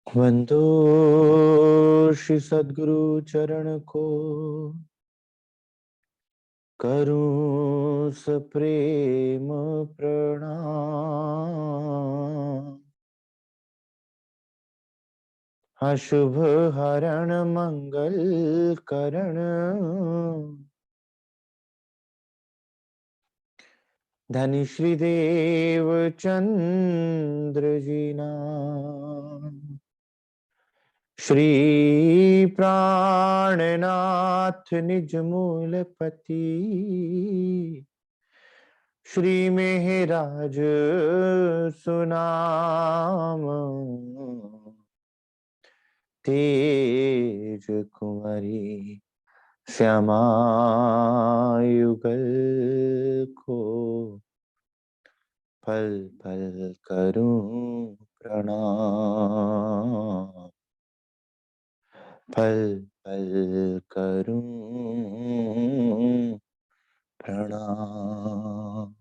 वंदो श्री सद्गुरु चरण को, करूं सप्रेम प्रणाम। अशुभ हरण मंगल करण, धनी श्री देव चंद्र जी नाम। श्री प्राणनाथ निज मूलपति, श्री मेहराज सुनाम। तेज कुंवरी श्यामा युगल को, पल पल करूं प्रणाम। पल पल करूं प्रणाम।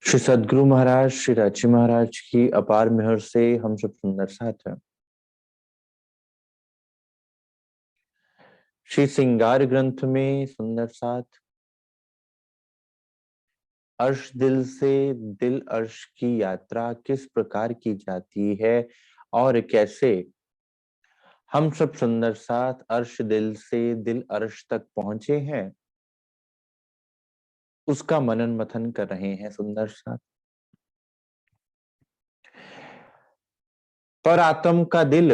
श्री सद्गुरु महाराज श्री राची महाराज की अपार मेहर से हम सब सुंदर साथ हैं। श्री सिंगार ग्रंथ में सुंदर साथ अर्श दिल से दिल अर्श की यात्रा किस प्रकार की जाती है और कैसे हम सब सुंदर साथ अर्श दिल से दिल अर्श तक पहुंचे हैं, उसका मनन मथन कर रहे हैं सुंदर साथ। पर आत्म का दिल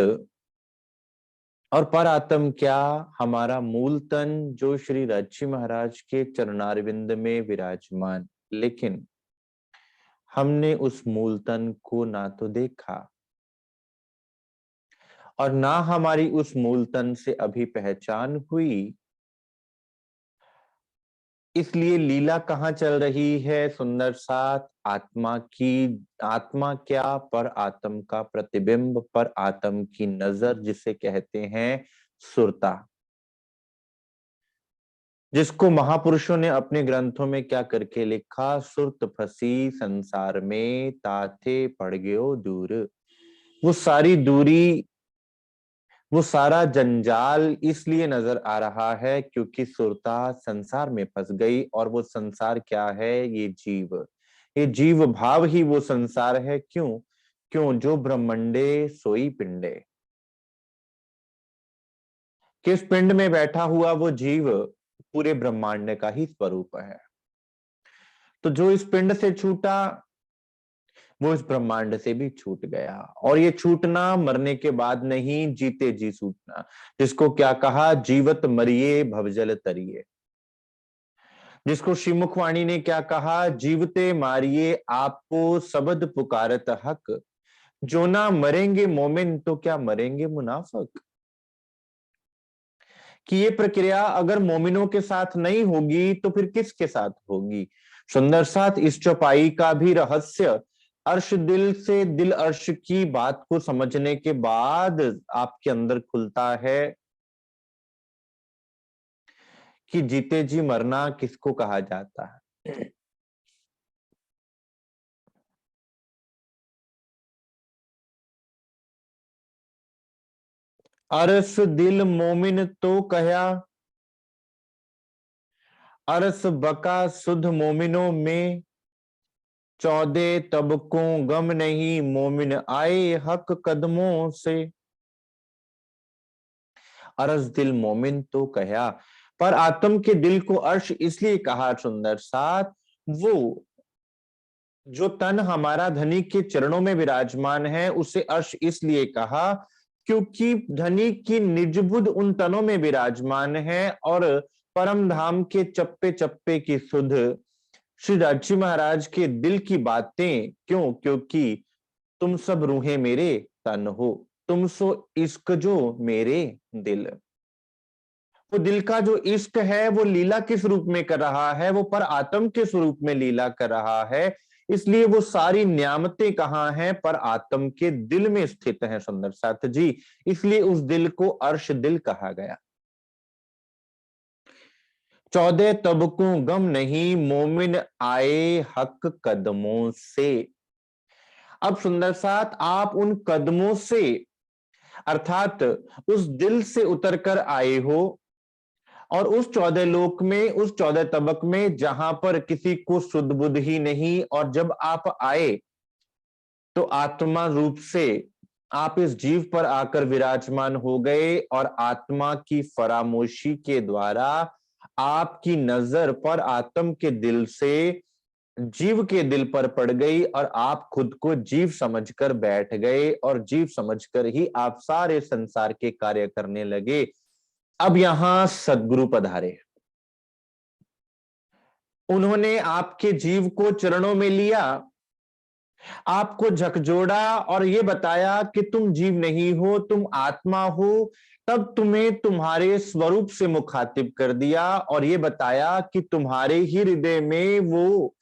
और पर आत्म क्या, हमारा मूल तन जो श्री राची महाराज के चरणारविंद में विराजमान, लेकिन हमने उस मूल तन को ना तो देखा और ना हमारी उस मूल तन से अभी पहचान हुई। इसलिए लीला कहाँ चल रही है सुंदर साथ, आत्मा की। आत्मा क्या, पर आत्म का प्रतिबिंब, पर आत्म की नजर, जिसे कहते हैं सुरता, जिसको महापुरुषों ने अपने ग्रंथों में क्या करके लिखा, सुरत फसी संसार में ताथे पड़ गयो दूर। वो सारी दूरी, वो सारा जंजाल इसलिए नजर आ रहा है क्योंकि सुरता संसार में फंस गई। और वो संसार क्या है, ये जीव भाव ही वो संसार है। क्यों? क्यों? जो ब्रह्मंडे सोई पिंडे, किस पिंड में बैठा हुआ वो जीव पूरे ब्रह्मांड का ही स्वरूप है। तो जो इस पिंड से छूटा वो इस ब्रह्मांड से भी छूट गया। और ये छूटना मरने के बाद नहीं, जीते जी छूटना, जिसको क्या कहा, जीवत मरिए भवजल तरिए। जिसको श्रीमुखवाणी ने क्या कहा, जीवते मारिए आपको सबद पुकारत हक। जो ना मरेंगे मोमिन तो क्या मरेंगे मुनाफिक। कि ये प्रक्रिया अगर मोमिनों के साथ नहीं होगी तो फिर किसके साथ होगी। सुंदर साथ इस चौपाई का भी रहस्य अर्श दिल से दिल अर्श की बात को समझने के बाद आपके अंदर खुलता है कि जीते जी मरना किसको कहा जाता है। अरस दिल मोमिन तो कया, अरस बका सुध मोमिनों में, 14 तबकों गम नहीं मोमिन आए हक कदमों से। अरस दिल मोमिन तो कहा, पर आत्म के दिल को अर्श इसलिए कहा सुंदर साथ, वो जो तन हमारा धनी के चरणों में विराजमान है उसे अर्श इसलिए कहा क्योंकि धनी की निजबुद्ध उन तनों में विराजमान है। और परम धाम के चप्पे चप्पे की सुध श्री राची महाराज के दिल की बातें। क्यों? क्योंकि तुम सब रूहें मेरे तन हो, तुम सो इश्क जो मेरे दिल। वो दिल का जो इष्ट है वो लीला किस रूप में कर रहा है, वो पर आत्म के स्वरूप में लीला कर रहा है। इसलिए वो सारी न्यामतें कहाँ हैं, पर आत्म के दिल में स्थित है सुंदर साथ जी। इसलिए उस दिल को अर्श दिल कहा गया। 14 तबकों गम नहीं, मोमिन आए हक कदमों से। अब सुंदर साथ आप उन कदमों से अर्थात उस दिल से उतर कर आए हो, और उस 14 लोक में, उस 14 तबक में जहां पर किसी को सुध बुध ही नहीं, और जब आप आए तो आत्मा रूप से आप इस जीव पर आकर विराजमान हो गए, और आत्मा की फरामोशी के द्वारा आपकी नजर पर आत्म के दिल से जीव के दिल पर पड़ गई, और आप खुद को जीव समझकर बैठ गए, और जीव समझकर ही आप सारे संसार के कार्य करने लगे। अब यहां सदगुरु पधारे। उन्होंने आपके जीव को चरणों में लिया, आपको झकझोड़ा और ये बताया कि तुम जीव नहीं हो, तुम आत्मा हो। तब तुम्हें तुम्हारे स्वरूप से मुखातिब कर दिया, और ये बताया कि तुम्हारे ही हृदय में वो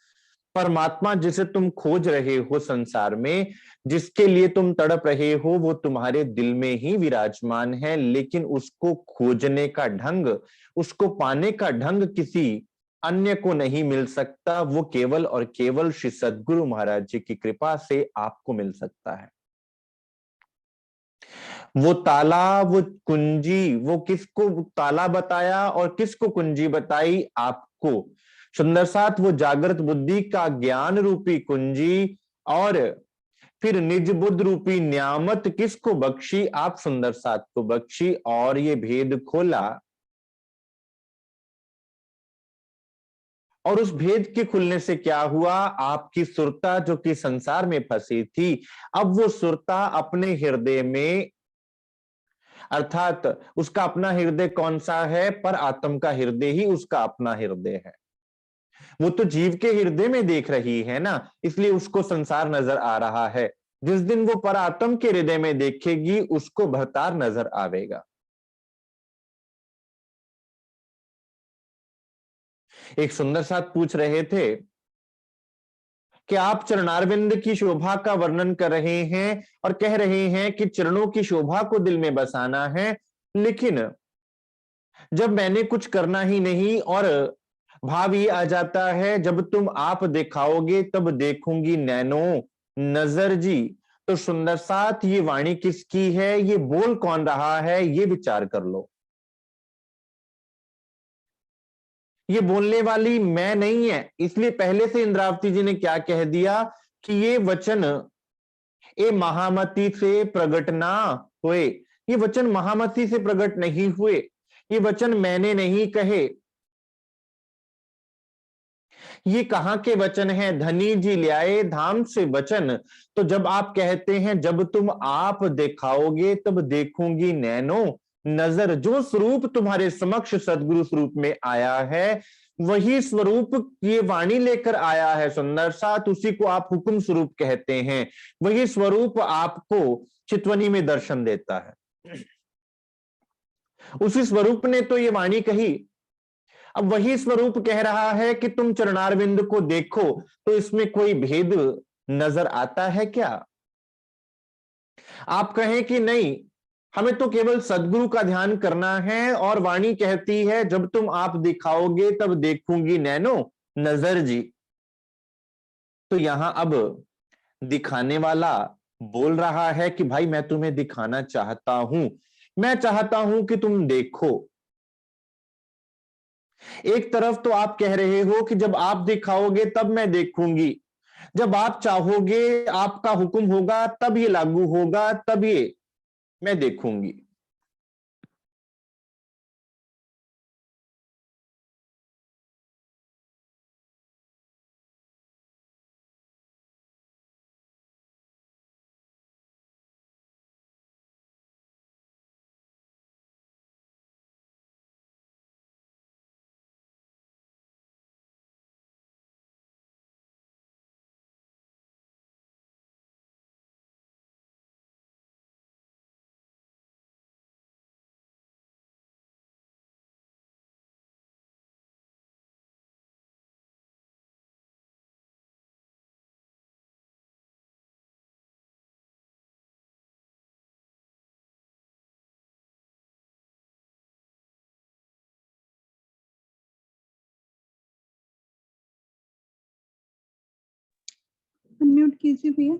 परमात्मा जिसे तुम खोज रहे हो संसार में, जिसके लिए तुम तड़प रहे हो, वो तुम्हारे दिल में ही विराजमान है। लेकिन उसको खोजने का ढंग, उसको पाने का ढंग किसी अन्य को नहीं मिल सकता, वो केवल और केवल श्री सद्गुरु महाराज जी की कृपा से आपको मिल सकता है। वो ताला, वो कुंजी, वो किसको ताला बताया और किसको कुंजी बताई? आपको। सुंदर साथ वो जागृत बुद्धि का ज्ञान रूपी कुंजी, और फिर निज बुद्ध रूपी न्यामत किसको बख्शी? आप सुंदर साथ को बख्शी, और ये भेद खोला। और उस भेद के खुलने से क्या हुआ? आपकी सुरता जो कि संसार में फंसी थी, अब वो सुरता अपने हृदय में, अर्थात उसका अपना हृदय कौन सा है? पर आत्म का हृदय ही उसका अपना हृदय है। वो तो जीव के हृदय में देख रही है ना, इसलिए उसको संसार नजर आ रहा है। जिस दिन वो पर आत्म के हृदय में देखेगी, उसको भवतार नजर आवेगा। एक सुंदर साथ पूछ रहे थे कि आप चरणारविंद की शोभा का वर्णन कर रहे हैं और कह रहे हैं कि चरणों की शोभा को दिल में बसाना है, लेकिन जब मैंने कुछ करना ही नहीं, और भाव ये आ जाता है जब तुम आप दिखाओगे तब देखूंगी नैनो नजर जी। तो सुंदर साथ ये वाणी किसकी है? ये बोल कौन रहा है? ये विचार कर लो। ये बोलने वाली मैं नहीं है। इसलिए पहले से इंद्रावती जी ने क्या कह दिया कि ये वचन ए महामती से प्रकट ना हुए। ये वचन महामती से प्रकट नहीं हुए, ये वचन मैंने नहीं कहे। ये कहां के वचन हैं? धनी जी ले आए धाम से वचन। तो जब आप कहते हैं जब तुम आप दिखाओगे तब देखूंगी नैनो नजर, जो स्वरूप तुम्हारे समक्ष सदगुरु स्वरूप में आया है, वही स्वरूप ये वाणी लेकर आया है सुंदर साथ। उसी को आप हुक्म स्वरूप कहते हैं। वही स्वरूप आपको चितवनी में दर्शन देता है। उसी स्वरूप ने तो ये वाणी कही। अब वही स्वरूप कह रहा है कि तुम चरणारविंद को देखो। तो इसमें कोई भेद नजर आता है क्या? आप कहें कि नहीं, हमें तो केवल सदगुरु का ध्यान करना है, और वाणी कहती है जब तुम आप दिखाओगे तब देखूंगी नैनो नजर जी। तो यहां अब दिखाने वाला बोल रहा है कि भाई मैं तुम्हें दिखाना चाहता हूं, मैं चाहता हूं कि तुम देखो। एक तरफ तो आप कह रहे हो कि जब आप दिखाओगे तब मैं देखूंगी, जब आप चाहोगे, आपका हुक्म होगा तब ये लागू होगा, तब ये मैं देखूंगी। अनम्यूट कीजिए भैया।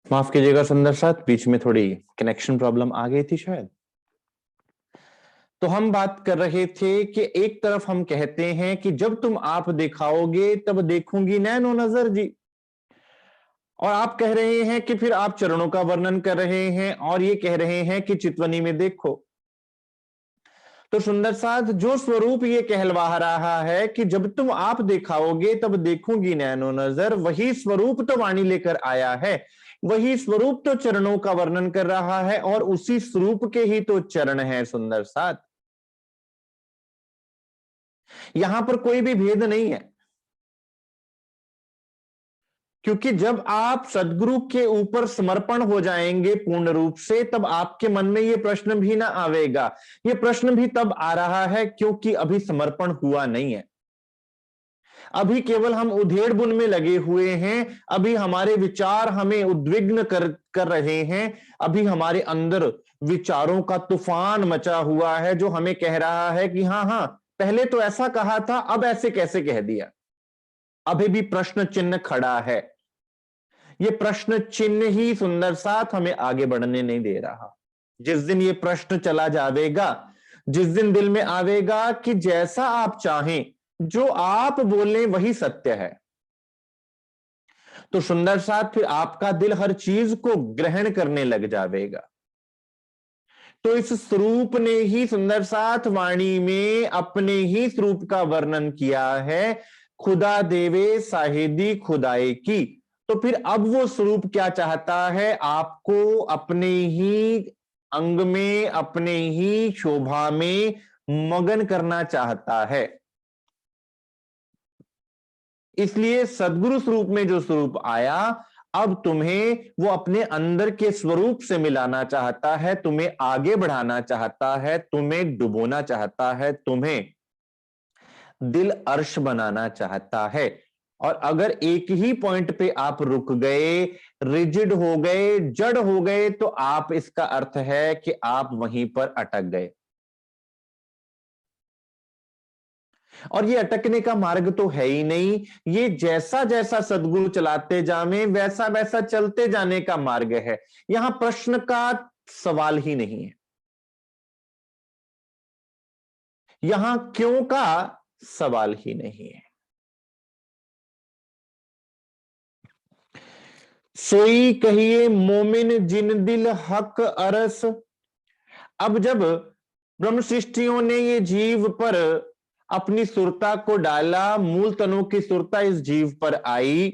माफ कीजिएगा सुंदर साथ, बीच में थोड़ी कनेक्शन प्रॉब्लम आ गई थी शायद। तो हम बात कर रहे थे कि एक तरफ हम कहते हैं कि जब तुम आप दिखाओगे तब देखूंगी नैनो नजर जी, और आप कह रहे हैं कि फिर आप चरणों का वर्णन कर रहे हैं और ये कह रहे हैं कि चितवनी में देखो। तो सुंदर साथ जो स्वरूप ये कहलवा रहा है कि जब तुम आप दिखाओगे तब देखूंगी नैनो नजर, वही स्वरूप तो वाणी लेकर आया है, वही स्वरूप तो चरणों का वर्णन कर रहा है, और उसी स्वरूप के ही तो चरण है सुंदर साथ। यहां पर कोई भी भेद नहीं है, क्योंकि जब आप सदगुरु के ऊपर समर्पण हो जाएंगे पूर्ण रूप से, तब आपके मन में यह प्रश्न भी ना आवेगा। यह प्रश्न भी तब आ रहा है क्योंकि अभी समर्पण हुआ नहीं है, अभी केवल हम उधेड़ बुन में लगे हुए हैं, अभी हमारे विचार हमें उद्विग्न कर रहे हैं, अभी हमारे अंदर विचारों का तूफान मचा हुआ है जो हमें कह रहा है कि हाँ हाँ पहले तो ऐसा कहा था, अब ऐसे कैसे कह दिया। अभी भी प्रश्न चिन्ह खड़ा है, ये प्रश्न चिन्ह ही सुंदर साथ हमें आगे बढ़ने नहीं दे रहा। जिस दिन ये प्रश्न चला जाएगा, जिस दिन दिल में आवेगा कि जैसा आप चाहें, जो आप बोलें वही सत्य है, तो सुंदर साथ फिर आपका दिल हर चीज को ग्रहण करने लग जाएगा। तो इस स्वरूप ने ही सुंदर साथ वाणी में अपने ही स्वरूप का वर्णन किया है, खुदा देवे साहिदी खुदाई की। तो फिर अब वो स्वरूप क्या चाहता है, आपको अपने ही अंग में, अपने ही शोभा में मगन करना चाहता है। इसलिए सदगुरु स्वरूप में जो स्वरूप आया, अब तुम्हें वो अपने अंदर के स्वरूप से मिलाना चाहता है, तुम्हें आगे बढ़ाना चाहता है, तुम्हें डुबोना चाहता है, तुम्हें दिल अर्श बनाना चाहता है। और अगर एक ही पॉइंट पे आप रुक गए, रिजिड हो गए, जड़ हो गए, तो आप इसका अर्थ है कि आप वहीं पर अटक गए। और ये अटकने का मार्ग तो है ही नहीं, ये जैसा जैसा सदगुरु चलाते जावे वैसा वैसा चलते जाने का मार्ग है। यहां प्रश्न का सवाल ही नहीं है, यहां क्यों का सवाल ही नहीं है। सोई कहिए मोमिन जिन दिल हक अरस। अब जब ब्रह्म सृष्टियों ने ये जीव पर अपनी सुरता को डाला, मूल तनों की सुरता इस जीव पर आई,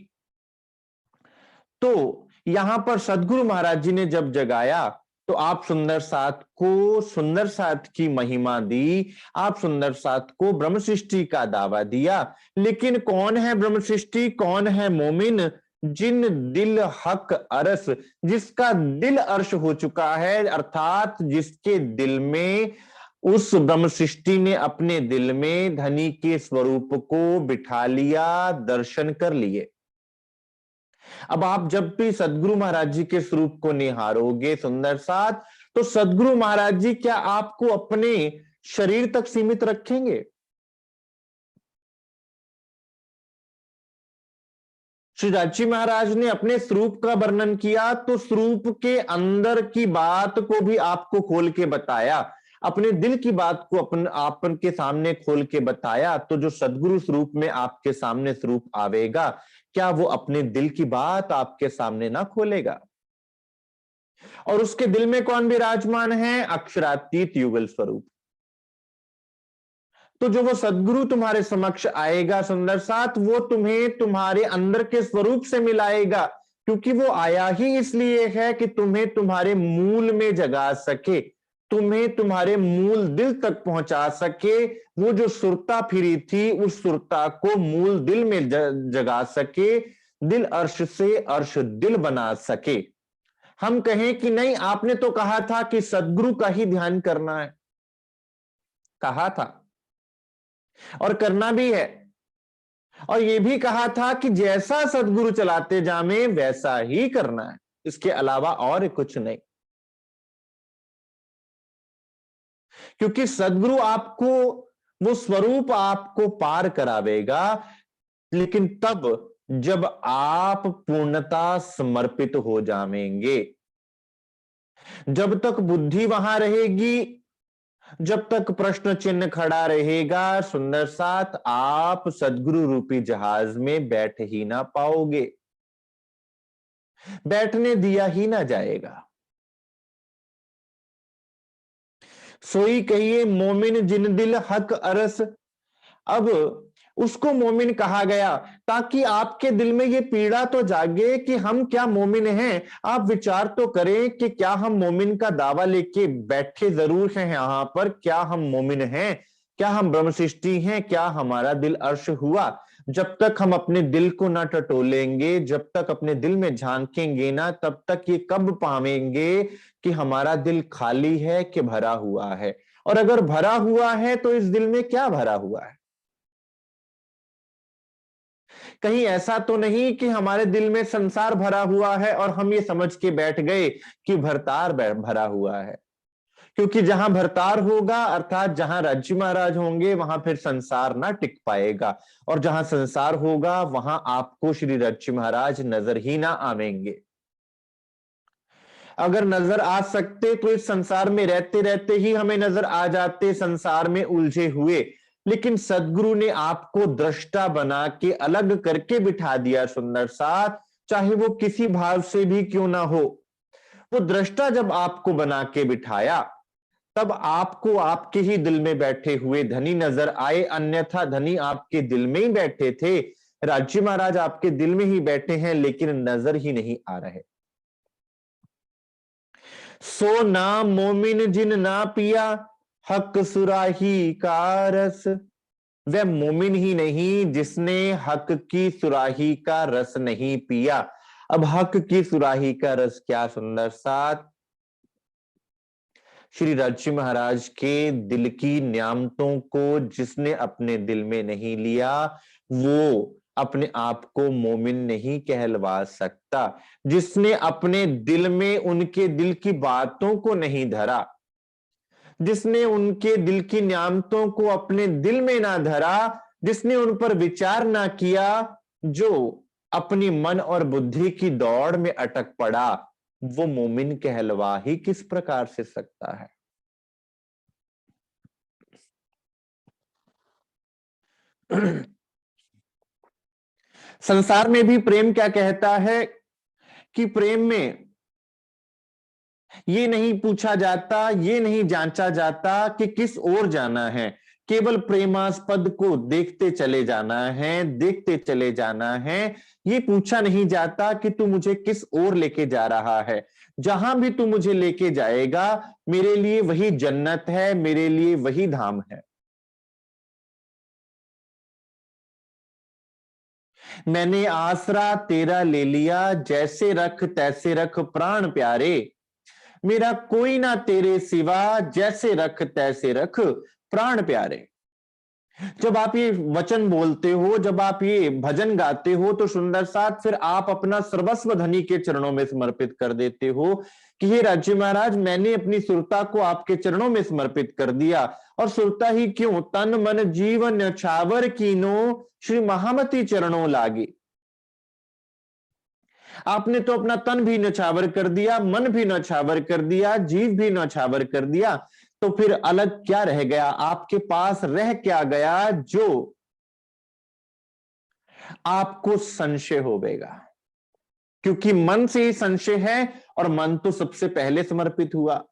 तो यहां पर सदगुरु महाराज जी ने जब जगाया, तो आप सुंदर साथ को सुंदर साथ की महिमा दी, आप सुंदर साथ को ब्रह्म सृष्टि का दावा दिया। लेकिन कौन है ब्रह्म सृष्टि, कौन है मोमिन, जिन दिल हक अरस, जिसका दिल अर्श हो चुका है, अर्थात जिसके दिल में उस ब्रह्म सृष्टि ने अपने दिल में धनी के स्वरूप को बिठा लिया, दर्शन कर लिए। अब आप जब भी सदगुरु महाराज जी के स्वरूप को निहारोगे सुंदर साथ, तो सदगुरु महाराज जी क्या आपको अपने शरीर तक सीमित रखेंगे? श्री राजी महाराज ने अपने स्वरूप का वर्णन किया, तो स्वरूप के अंदर की बात को भी आपको खोल के बताया, अपने दिल की बात को आपन के सामने खोल के बताया। तो जो सदगुरु स्वरूप में आपके सामने स्वरूप आवेगा, क्या वो अपने दिल की बात आपके सामने ना खोलेगा? और उसके दिल में कौन विराजमान है? अक्षरातीत युगल स्वरूप। तो जो वो सदगुरु तुम्हारे समक्ष आएगा सुंदर साथ, वो तुम्हें तुम्हारे अंदर के स्वरूप से मिलाएगा, क्योंकि वो आया ही इसलिए है कि तुम्हें तुम्हारे मूल में जगा सके, तुम्हें तुम्हारे मूल दिल तक पहुंचा सके, वो जो सुरता फिरी थी उस सुरता को मूल दिल में जगा सके, दिल अर्श से अर्श दिल बना सके। हम कहें कि नहीं, आपने तो कहा था कि सदगुरु का ही ध्यान करना है, कहा था और करना भी है, और यह भी कहा था कि जैसा सदगुरु चलाते जामे वैसा ही करना है, इसके अलावा और कुछ नहीं। क्योंकि सदगुरु आपको वो स्वरूप आपको पार करावेगा, लेकिन तब जब आप पूर्णता समर्पित हो जाएंगे। जब तक बुद्धि वहां रहेगी, जब तक प्रश्न चिन्ह खड़ा रहेगा, सुंदर साथ आप सदगुरु रूपी जहाज में बैठ ही ना पाओगे, बैठने दिया ही ना जाएगा। सोई कहिए मोमिन जिन दिल हक अरस। अब उसको मोमिन कहा गया ताकि आपके दिल में ये पीड़ा तो जागे कि हम क्या मोमिन हैं। आप विचार तो करें कि क्या हम मोमिन का दावा लेके बैठे जरूर हैं यहां पर, क्या हम मोमिन हैं, क्या हम ब्रह्म सृष्टि हैं, क्या हमारा दिल अर्श हुआ। जब तक हम अपने दिल को ना टटोलेंगे, जब तक अपने दिल में झांकेंगे ना, तब तक ये कब पावेंगे कि हमारा दिल खाली है कि भरा हुआ है। और अगर भरा हुआ है तो इस दिल में क्या भरा हुआ है। कहीं ऐसा तो नहीं कि हमारे दिल में संसार भरा हुआ है और हम ये समझ के बैठ गए कि भरतार भरा हुआ है। क्योंकि जहां भरतार होगा अर्थात जहां राज्य महाराज होंगे वहां फिर संसार ना टिक पाएगा, और जहां संसार होगा वहां आपको श्री राज्य महाराज नजर ही ना आवेंगे। अगर नजर आ सकते तो इस संसार में रहते रहते ही हमें नजर आ जाते, संसार में उलझे हुए। लेकिन सदगुरु ने आपको दृष्टा बना के अलग करके बिठा दिया सुंदर साथ, चाहे वो किसी भाव से भी क्यों ना हो। वो दृष्टा जब आपको बना के बिठाया तब आपको आपके ही दिल में बैठे हुए धनी नजर आए, अन्यथा धनी आपके दिल में ही बैठे थे। राज्य महाराज आपके दिल में ही बैठे हैं लेकिन नजर ही नहीं आ रहे। सो नाम मोमिन जिन ना पिया, हक सुराही का रस। वह मोमिन ही नहीं जिसने हक की सुराही का रस नहीं पिया। अब हक की सुराही का रस क्या सुंदर साथ, श्री राज्य महाराज के दिल की न्यामतों को जिसने अपने दिल में नहीं लिया, वो अपने आप को मोमिन नहीं कहलवा सकता। जिसने अपने दिल में उनके दिल की बातों को नहीं धरा, जिसने उनके दिल की न्यामतों को अपने दिल में ना धरा, जिसने उन पर विचार ना किया, जो अपनी मन और बुद्धि की दौड़ में अटक पड़ा, वो मोमिन कहलवा ही किस प्रकार से सकता है। संसार में भी प्रेम क्या कहता है कि प्रेम में ये नहीं पूछा जाता, ये नहीं जांचा जाता कि किस ओर जाना है, केवल प्रेमास्पद को देखते चले जाना है, देखते चले जाना है। ये पूछा नहीं जाता कि तू मुझे किस ओर लेके जा रहा है। जहां भी तू मुझे लेके जाएगा मेरे लिए वही जन्नत है, मेरे लिए वही धाम है। मैंने आसरा तेरा ले लिया, जैसे रख तैसे रख प्राण प्यारे। मेरा कोई ना तेरे सिवा, जैसे रख तैसे रख प्राण प्यारे। जब आप ये वचन बोलते हो, जब आप ये भजन गाते हो, तो सुंदर साथ फिर आप अपना सर्वस्व धनी के चरणों में समर्पित कर देते हो कि हे राज्य महाराज, मैंने अपनी सुरता को आपके चरणों में समर्पित कर दिया। और सुरता ही क्यों, तन मन जीवन न्यौछावर कीनो, श्री महामती चरणों लागे। आपने तो अपना तन भी न्यौछावर कर दिया, मन भी न्यौछावर कर दिया, जीव भी न्यौछावर कर दिया, तो फिर अलग क्या रह गया, आपके पास रह क्या गया जो आपको संशय होवेगा। क्योंकि मन से ही संशय है और मन तो सबसे पहले समर्पित हुआ।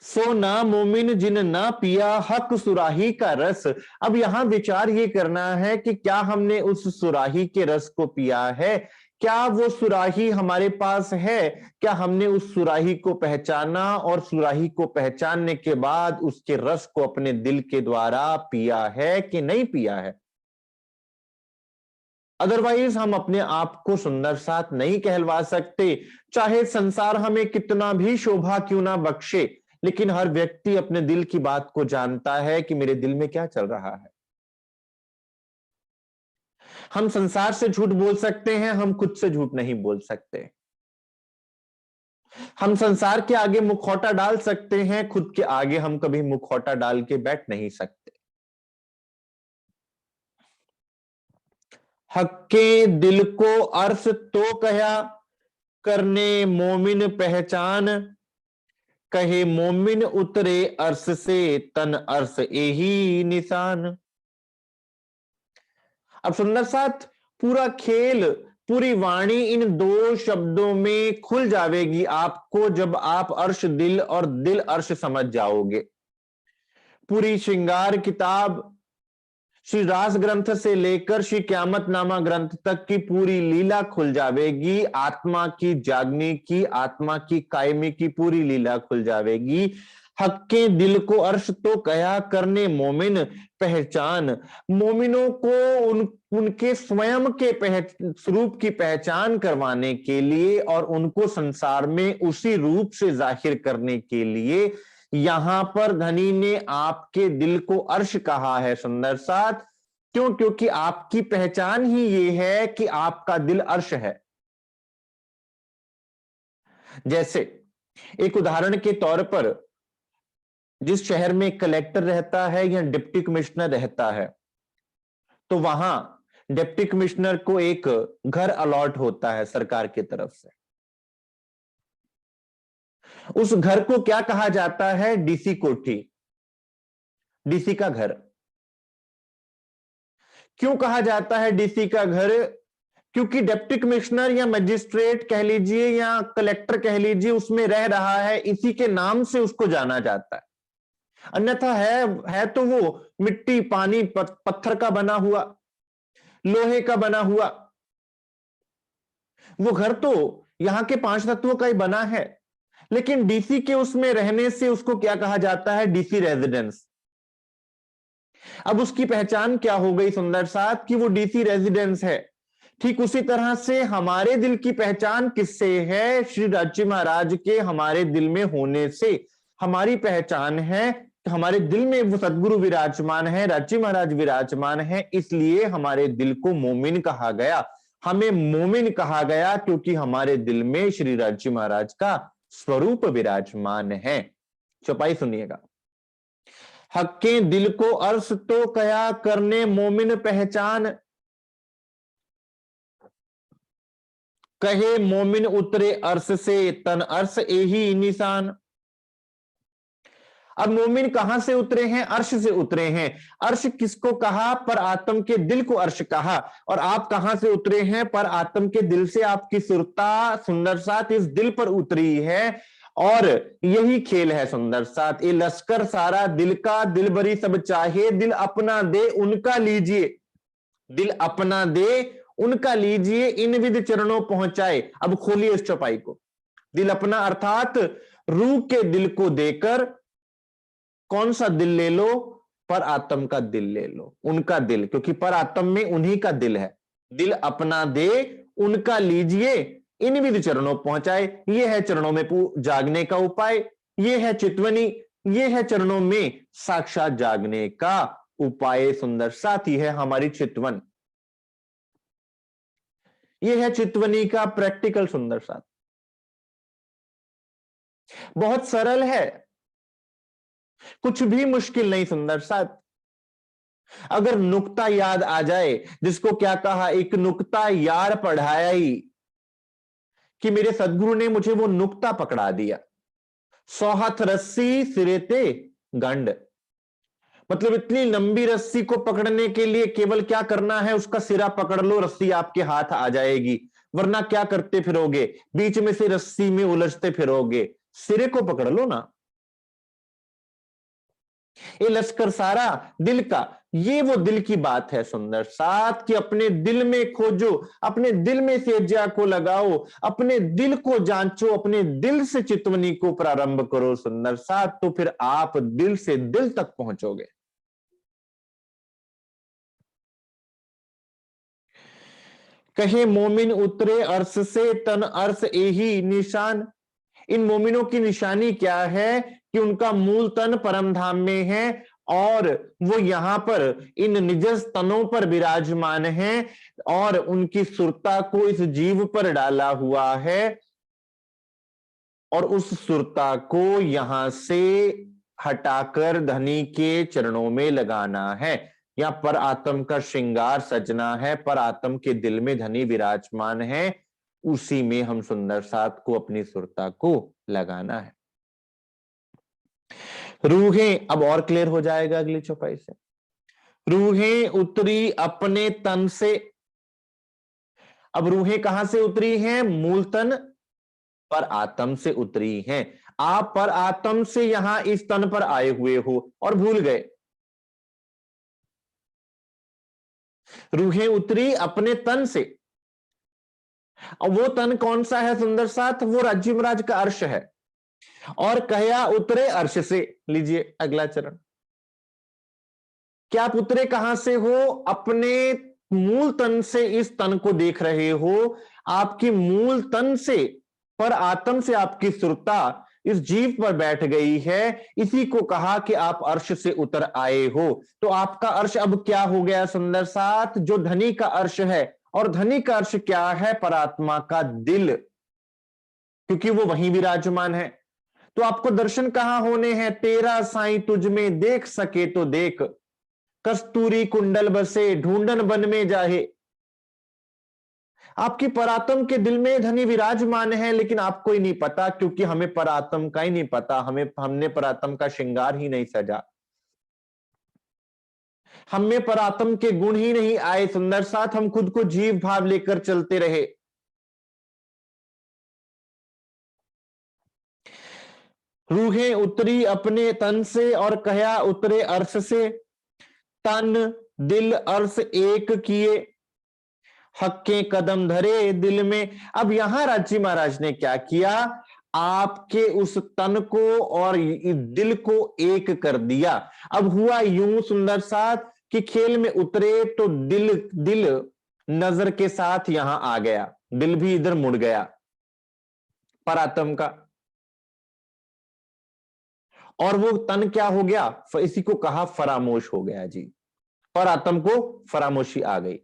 सो ना मोमिन जिन ना पिया हक सुराही का रस। अब यहां विचार ये करना है कि क्या हमने उस सुराही के रस को पिया है, क्या वो सुराही हमारे पास है, क्या हमने उस सुराही को पहचाना और सुराही को पहचानने के बाद उसके रस को अपने दिल के द्वारा पिया है कि नहीं पिया है। अदरवाइज हम अपने आप को सुंदर साथ नहीं कहलवा सकते, चाहे संसार हमें कितना भी शोभा क्यों ना बख्शे, लेकिन हर व्यक्ति अपने दिल की बात को जानता है कि मेरे दिल में क्या चल रहा है। हम संसार से झूठ बोल सकते हैं, हम खुद से झूठ नहीं बोल सकते। हम संसार के आगे मुखौटा डाल सकते हैं, खुद के आगे हम कभी मुखौटा डाल के बैठ नहीं सकते। हक्के दिल को अर्श तो कया करने मोमिन पहचान, कहे मोमिन उतरे अर्श से तन अर्श यही निशान। अब सुंदर साथ पूरा खेल, पूरी वाणी इन दो शब्दों में खुल जाएगी आपको जब आप अर्श दिल और दिल अर्श समझ जाओगे। पूरी श्रृंगार किताब श्री रास ग्रंथ से लेकर श्री क्यामत नामा ग्रंथ तक की पूरी लीला खुल जाएगी, आत्मा की जागने की, आत्मा की कायमी की पूरी लीला खुल जाएगी। हक्के दिल को अर्श तो कया करने मोमिन पहचान। मोमिनों को उनके स्वयं के स्वरूप की पहचान करवाने के लिए और उनको संसार में उसी रूप से जाहिर करने के लिए यहां पर धनी ने आपके दिल को अर्श कहा है सुंदर साथ। क्यों? क्योंकि आपकी पहचान ही ये है कि आपका दिल अर्श है। जैसे एक उदाहरण के तौर पर जिस शहर में कलेक्टर रहता है या डिप्टी कमिश्नर रहता है, तो वहां डिप्टी कमिश्नर को एक घर अलॉट होता है सरकार की तरफ से। उस घर को क्या कहा जाता है? डीसी कोठी, डीसी का घर। क्यों कहा जाता है डीसी का घर? क्योंकि डिप्टी कमिश्नर या मजिस्ट्रेट कह लीजिए या कलेक्टर कह लीजिए उसमें रह रहा है, इसी के नाम से उसको जाना जाता है। अन्यथा है तो वो मिट्टी पानी पत्थर का बना हुआ, लोहे का बना हुआ। वो घर तो यहां के 5 तत्वों का ही बना है, लेकिन डीसी के उसमें रहने से उसको क्या कहा जाता है? DC residence. अब उसकी पहचान क्या हो गई सुंदर साथ कि वो डीसी रेजिडेंस है। ठीक उसी तरह से हमारे दिल की पहचान किससे है? श्री राज्य महाराज के हमारे दिल में होने से हमारी पहचान है। हमारे दिल में वो सदगुरु विराजमान है, राज्य महाराज विराजमान है, इसलिए हमारे दिल को मोमिन कहा गया। हमें मोमिन कहा गया क्योंकि हमारे दिल में श्री राज्य महाराज का स्वरूप विराजमान है। चौपाई सुनिएगा। हक्के दिल को अर्श तो कया करने मोमिन पहचान, कहे मोमिन उतरे अर्श से तन अर्श यही निशान। अब मोमिन कहां से उतरे हैं? अर्श से उतरे हैं। अर्श किसको कहा? पर आत्म के दिल को अर्श कहा। और आप कहां से उतरे हैं? पर आत्म के दिल से आपकी सुरता सुंदर साथ इस दिल पर उतरी है। और यही खेल है सुंदर साथ। ये लश्कर सारा दिल का, दिल भरी सब चाहे, दिल अपना दे उनका लीजिए, दिल अपना दे उनका लीजिए, इन विद चरणों पहुंचाए। अब खोलिए इस चौपाई को। दिल अपना अर्थात रूह के दिल को देकर कौन सा दिल ले लो? पर आत्म का दिल ले लो, उनका दिल, क्योंकि पर आत्म में उन्हीं का दिल है। दिल अपना दे उनका लीजिए, इन विद चरणों पहुंचाए। ये है चरणों में जागने का उपाय, ये है चितवनी, ये है चरणों में साक्षात जागने का उपाय। सुंदर साथी है हमारी चितवन, ये है चितवनी का प्रैक्टिकल। सुंदर साथ बहुत सरल है, कुछ भी मुश्किल नहीं। सुंदर साथ अगर नुक्ता याद आ जाए, जिसको क्या कहा? एक नुक्ता यार पढ़ाया ही, कि मेरे सदगुरु ने मुझे वो नुक्ता पकड़ा दिया। 100 हाथ रस्सी सिरे ते गंड, मतलब इतनी लंबी रस्सी को पकड़ने के लिए केवल क्या करना है? उसका सिरा पकड़ लो, रस्सी आपके हाथ आ जाएगी। वरना क्या करते फिरोगे? बीच में से रस्सी में उलझते फिरोगे। सिरे को पकड़ लो ना। ये लश्कर सारा दिल का, ये वो दिल की बात है सुंदर साथ, कि अपने दिल में खोजो, अपने दिल में सेजा को लगाओ, अपने दिल को जांचो, अपने दिल से चितवनी को प्रारंभ करो सुंदर साथ, तो फिर आप दिल से दिल तक पहुंचोगे। कहे मोमिन उतरे अर्श से तन अर्श यही निशान। इन मोमिनों की निशानी क्या है कि उनका मूल तन परम धाम में है और वो यहां पर इन निजस तनों पर विराजमान हैं और उनकी सुरता को इस जीव पर डाला हुआ है और उस सुरता को यहां से हटाकर धनी के चरणों में लगाना है। या पर आत्म का श्रृंगार सजना है, पर आत्म के दिल में धनी विराजमान है, उसी में हम सुंदर साथ को अपनी सुरता को लगाना है। रूहें, अब और क्लियर हो जाएगा अगली चौपाई से। रूहें उतरी अपने तन से। अब रूहें कहां से उतरी हैं? मूल तन पर आत्म से उतरी हैं। आप पर आत्म से यहां इस तन पर आए हुए हो और भूल गए। रूहें उतरी अपने तन से, और वो तन कौन सा है सुंदर साथ? वो राज्य महाराज का अर्श है। और कहा उतरे अर्श से। लीजिए अगला चरण, क्या आप उतरे कहां से हो? अपने मूल तन से इस तन को देख रहे हो। आपकी मूल तन से पर आत्म से आपकी सुरता इस जीव पर बैठ गई है। इसी को कहा कि आप अर्श से उतर आए हो। तो आपका अर्श अब क्या हो गया सुंदर साथ? जो धनी का अर्श है, और धनी का अर्श क्या है? परात्मा का दिल, क्योंकि वो वहीं विराजमान है। तो आपको दर्शन कहां होने हैं? तेरा साईं तुझ में देख सके तो देख, कस्तूरी कुंडल बसे ढूंढन बन में जाहे। आपकी परात्म के दिल में धनी विराजमान है, लेकिन आपको ही नहीं पता, क्योंकि हमें परात्म का ही नहीं पता। हमने परात्म का श्रृंगार ही नहीं सजा, हमें परात्म के गुण ही नहीं आए सुंदर साथ। हम खुद को जीव भाव लेकर चलते रहे। रूहें उतरी अपने तन से और कहा उतरे अर्श से। तन दिल अर्श एक किए, हक के कदम धरे दिल में। अब यहां राजी महाराज ने क्या किया? आपके उस तन को और दिल को एक कर दिया। अब हुआ यूं सुंदर साथ कि खेल में उतरे तो दिल दिल नजर के साथ यहां आ गया, दिल भी इधर मुड़ गया परात्म का। और वो तन क्या हो गया? इसी को कहा फरामोश हो गया जी। परात्म को फरामोशी आ गई,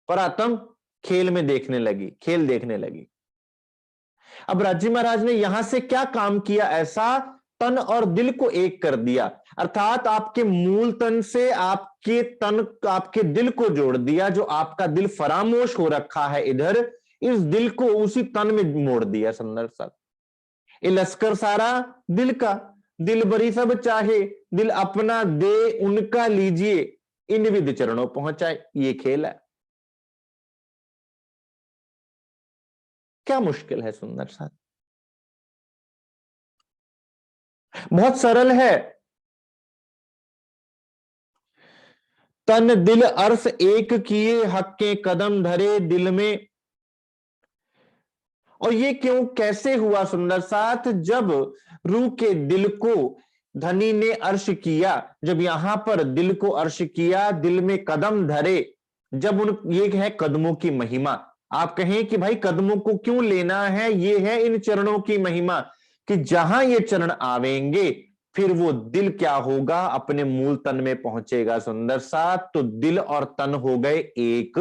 परात्म खेल में देखने लगी, खेल देखने लगी। अब राजी महाराज ने यहां से क्या काम किया ऐसा? तन और दिल को एक कर दिया, अर्थात आपके मूल तन से आपके तन, आपके दिल को जोड़ दिया। जो आपका दिल फरामोश हो रखा है इधर, इस दिल को उसी तन में मोड़ दिया सुंदर सा। ये लश्कर सारा दिल का, दिल बरी सब चाहे, दिल अपना दे उनका लीजिए, इन विद चरणों पहुंचाए। ये खेल है। क्या मुश्किल है सुंदर सा? बहुत सरल है। तन दिल अर्श एक किए, हक के कदम धरे दिल में। और ये क्यों कैसे हुआ सुंदर साथ? जब रूह के दिल को धनी ने अर्श किया, जब यहां पर दिल को अर्श किया, दिल में कदम धरे, जब उन, ये है कदमों की महिमा। आप कहें कि भाई कदमों को क्यों लेना है? ये है इन चरणों की महिमा, कि जहां ये चरण आवेंगे फिर वो दिल क्या होगा? अपने मूल तन में पहुंचेगा सुंदर साथ। तो दिल और तन हो गए एक,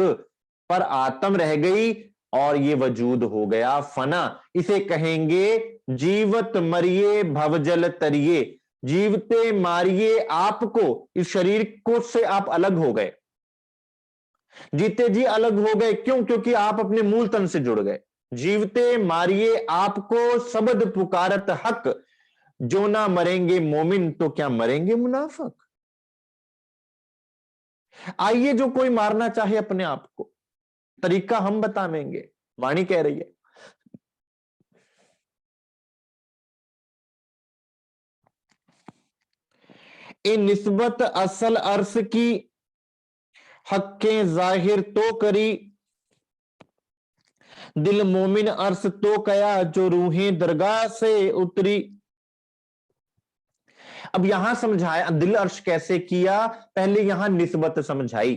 पर आत्म रह गई और ये वजूद हो गया फना। इसे कहेंगे जीवत मरिए भवजल तरिए। जीवते मारिए आपको, इस शरीर को से आप अलग हो गए, जीते जी अलग हो गए। क्यों? क्योंकि आप अपने मूल तन से जुड़ गए। जीवते मारिए आपको शब्द पुकारत हक, जो ना मरेंगे मोमिन तो क्या मरेंगे मुनाफिक। आइए जो कोई मारना चाहे अपने आप को, तरीका हम बतावेंगे। वाणी कह रही है, ए निस्बत असल अर्श की हक्के जाहिर तो करी, दिल मोमिन अर्श तो कया जो रूहें दरगाह से उतरी। अब यहां समझाया दिल अर्श कैसे किया, पहले यहां निस्बत समझाई,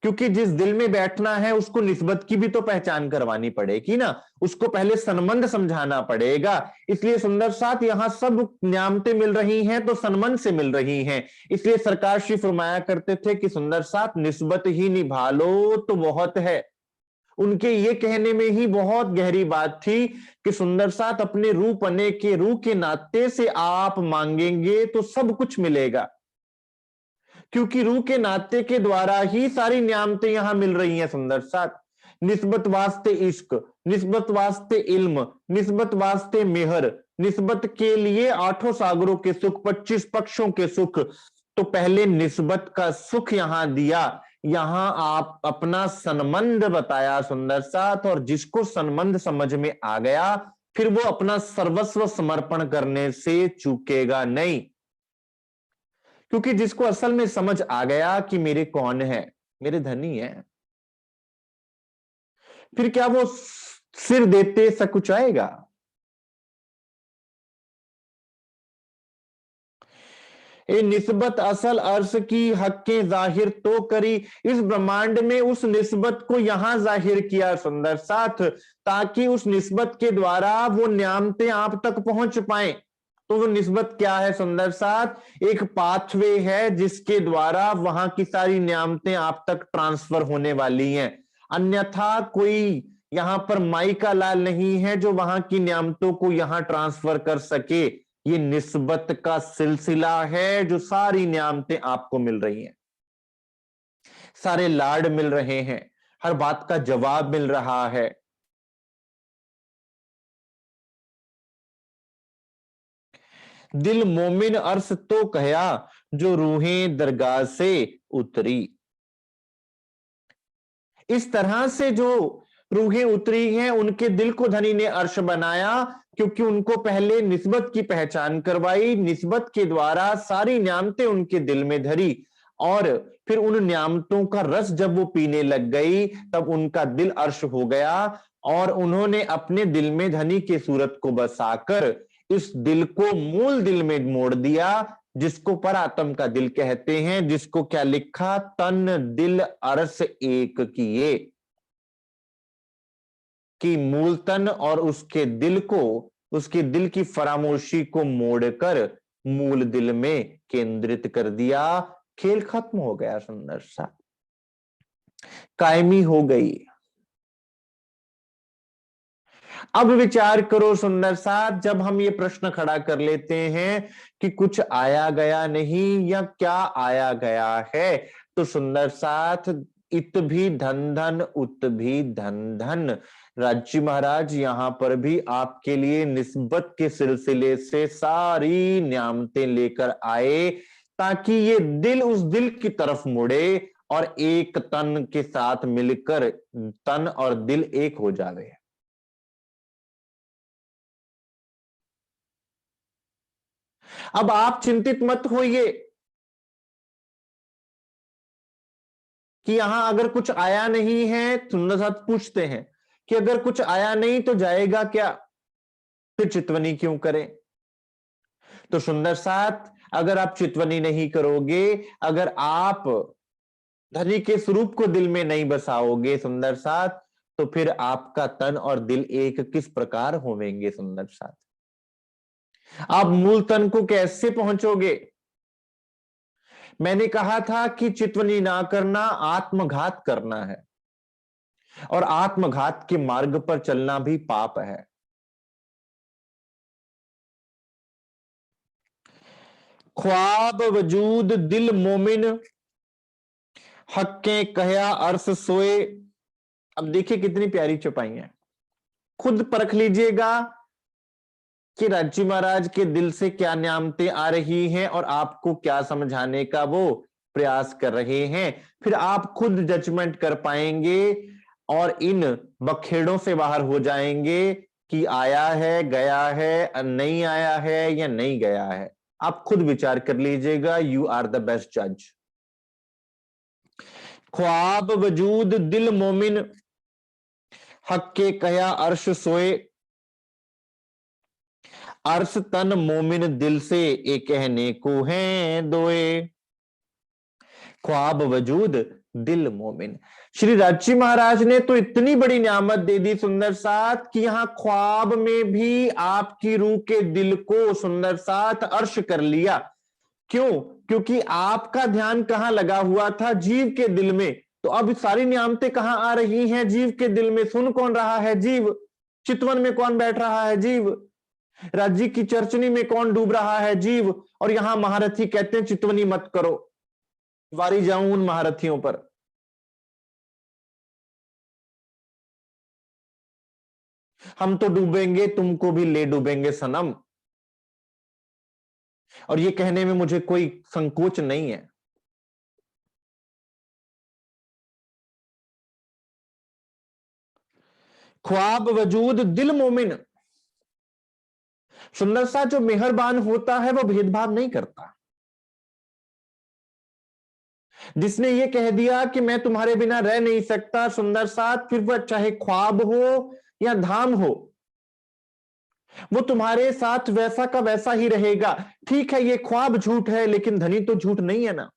क्योंकि जिस दिल में बैठना है उसको निस्बत की भी तो पहचान करवानी पड़ेगी ना, उसको पहले सनमंद समझाना पड़ेगा। इसलिए सुंदर साथ यहां सब न्यामतें मिल रही हैं तो सनमंद से मिल रही हैं। इसलिए सरकार श्री फरमाया करते थे कि सुंदर साथ निस्बत ही निभा लो तो बहुत है। उनके ये कहने में ही बहुत गहरी बात थी कि सुंदर साथ अपने रूपने के रूह के नाते से आप मांगेंगे तो सब कुछ मिलेगा, क्योंकि रूह के नाते के द्वारा ही सारी नियामतें यहां मिल रही हैं। सुंदर साथ निस्बत वास्ते इश्क, निस्बत वास्ते इल्म, निस्बत वास्ते मेहर, निस्बत के लिए 8 सागरों के सुख, 25 पक्षों के सुख। तो पहले निस्बत का सुख यहां दिया, यहां आप अपना सनमंद बताया सुंदर साथ, और जिसको सनमंद समझ में आ गया फिर वो अपना सर्वस्व समर्पण करने से चूकेगा नहीं, क्योंकि जिसको असल में समझ आ गया कि मेरे कौन है, मेरे धनी है, फिर क्या वो सिर देते सकुचाएगा। ए निस्बत असल अर्श की हक्के जाहिर तो करी, इस ब्रह्मांड में उस निस्बत को यहां जाहिर किया सुंदर साथ, ताकि उस निस्बत के द्वारा वो नियामतें आप तक पहुंच पाए। तो वो निस्बत क्या है सुंदर साथ, एक पाथवे है जिसके द्वारा वहां की सारी नियामतें आप तक ट्रांसफर होने वाली हैं। अन्यथा कोई यहां पर माई का लाल नहीं है जो वहां की नियामतों को यहां ट्रांसफर कर सके। ये निस्बत का सिलसिला है जो सारी नियामतें आपको मिल रही हैं, सारे लाड मिल रहे हैं, हर बात का जवाब मिल रहा है। दिल मोमिन अर्श तो कया जो रूहें दरगाह से उतरी। इस तरह से जो रूहें उतरी हैं उनके दिल को धनी ने अर्श बनाया, क्योंकि उनको पहले निस्बत की पहचान करवाई, निस्बत के द्वारा सारी नियामतें उनके दिल में धरी, और फिर उन नियामतों का रस जब वो पीने लग गई तब उनका दिल अर्श हो गया, और उन्होंने अपने दिल में धनी की सूरत को बसाकर इस दिल को मूल दिल में मोड़ दिया, जिसको पर आत्म का दिल कहते हैं, जिसको क्या लिखा, तन दिल अरस एक किए, कि मूल तन और उसके दिल को, उसके दिल की फरामोशी को मोड़कर मूल दिल में केंद्रित कर दिया। खेल खत्म हो गया सुंदर सा, कायमी हो गई। अब विचार करो सुंदर साथ, जब हम ये प्रश्न खड़ा कर लेते हैं कि कुछ आया गया नहीं या क्या आया गया है, तो सुंदर साथ इत भी धन धन उत भी धन धन। राज्य महाराज यहां पर भी आपके लिए निस्बत के सिलसिले से सारी नियामतें लेकर आए, ताकि ये दिल उस दिल की तरफ मुड़े और एक तन के साथ मिलकर तन और दिल एक हो जावे। अब आप चिंतित मत होइए कि यहां अगर कुछ आया नहीं है, सुंदर साथ पूछते हैं कि अगर कुछ आया नहीं तो जाएगा क्या, फिर चितवनी क्यों करें। तो सुंदर साथ अगर आप चितवनी नहीं करोगे, अगर आप धनी के स्वरूप को दिल में नहीं बसाओगे सुंदर साथ, तो फिर आपका तन और दिल एक किस प्रकार होवेंगे सुंदर साथ। आप मूल तन को कैसे पहुंचोगे। मैंने कहा था कि चितवनी ना करना आत्मघात करना है, और आत्मघात के मार्ग पर चलना भी पाप है। ख्वाब वजूद दिल मोमिन हक्के कहया अर्श सोए। अब देखिए कितनी प्यारी चौपाई है, खुद परख लीजिएगा कि राज्य महाराज के दिल से क्या नियामतें आ रही हैं और आपको क्या समझाने का वो प्रयास कर रहे हैं, फिर आप खुद जजमेंट कर पाएंगे और इन बखेड़ों से बाहर हो जाएंगे कि आया है, गया है, नहीं आया है या नहीं गया है। आप खुद विचार कर लीजिएगा, यू आर द बेस्ट जज। ख्वाब वजूद दिल मोमिन, हक के कया अर्श सोए, अर्श तन मोमिन दिल से ए कहने को है दोए। ख्वाब वजूद दिल मोमिन, श्री राजी महाराज ने तो इतनी बड़ी नियामत दे दी सुंदर साथ कि यहां ख्वाब में भी आपकी रूह के दिल को सुंदर साथ अर्श कर लिया। क्यों? क्योंकि आपका ध्यान कहां लगा हुआ था? जीव के दिल में। तो अब सारी नियामतें कहां आ रही हैं? जीव के दिल में। सुन कौन रहा है? जीव। चितवन में कौन बैठ रहा है? जीव। राज्य की चर्चनी में कौन डूब रहा है? जीव। और यहां महारथी कहते हैं चितवनी मत करो, वारी जाऊं उन महारथियों पर। हम तो डूबेंगे, तुमको भी ले डूबेंगे सनम। और ये कहने में मुझे कोई संकोच नहीं है। ख्वाब वजूद दिल मोमिन, सुंदर सा जो मेहरबान होता है वो भेदभाव नहीं करता। जिसने ये कह दिया कि मैं तुम्हारे बिना रह नहीं सकता सुंदर साथ, फिर वह चाहे ख्वाब हो या धाम हो, वो तुम्हारे साथ वैसा का वैसा ही रहेगा। ठीक है, ये ख्वाब झूठ है, लेकिन धनी तो झूठ नहीं है ना।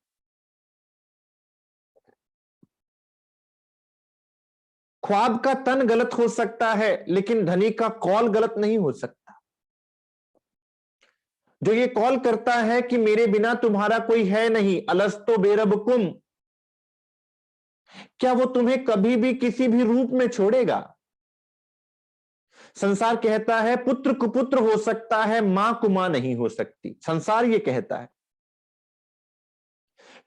ख्वाब का तन गलत हो सकता है, लेकिन धनी का कॉल गलत नहीं हो सकता। जो ये कॉल करता है कि मेरे बिना तुम्हारा कोई है नहीं, अलस्तो बेरबकुम, क्या वो तुम्हें कभी भी किसी भी रूप में छोड़ेगा? संसार कहता है पुत्र कुपुत्र हो सकता है, मां को मां नहीं हो सकती। संसार ये कहता है।